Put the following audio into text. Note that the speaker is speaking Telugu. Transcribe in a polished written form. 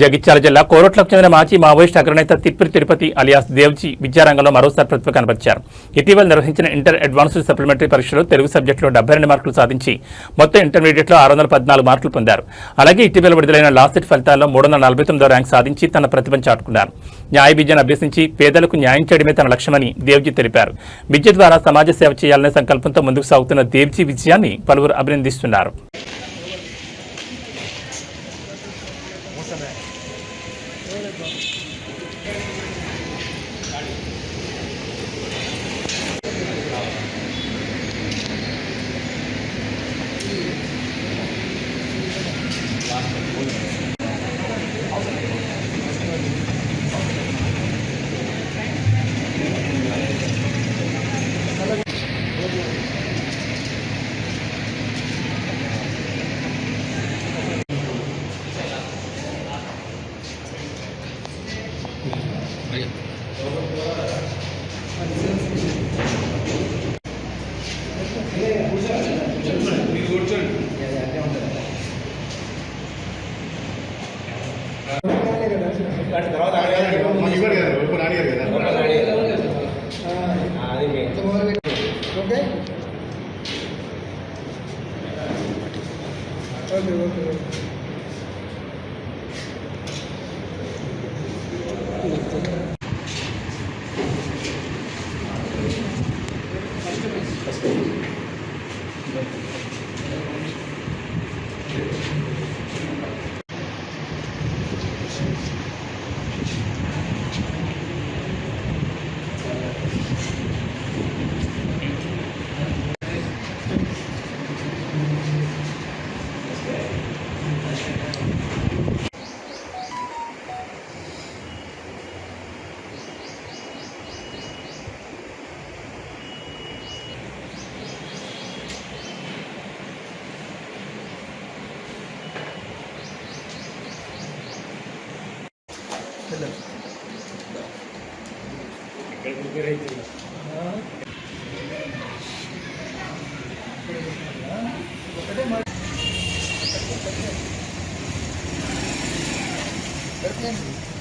జగిత్యాల జిల్లా కోరుట్లకు చెందిన మాజీ మావోయిస్ట్ అగ్రనేత తిప్పిరి తిరుపతి అలియాస్ దేవ్జీ విద్యారంగంలో మరోసారి ప్రతిభ కనబరిచారు. ఇటీవల నిర్వహించిన ఇంటర్ అడ్వాన్స్డ్ సప్లిమెంటరీ పరీక్షలో తెలుగు సబ్జెక్టులో 72 మార్కులు సాధించి మొత్తం ఇంటర్మీడియట్లో 614 మార్కులు పొందారు. అలాగే ఇటీవల విడుదలైన లాస్ట్ ఫలితాల్లో 349వ ర్యాంక్ సాధించి తన ప్రతిభను చాటుకున్నారు. న్యాయ విద్యను అభ్యసించి పేదలకు న్యాయం చేయడమే తన లక్ష్యమని దేవ్జీ తెలిపారు. విద్య ద్వారా సమాజ సేవ చేయాలనే సంకల్పంతో ముందుకు సాగుతున్న దేవ్జీ విజయాన్ని పలువురు అభినందిస్తున్నారు. ఒకటే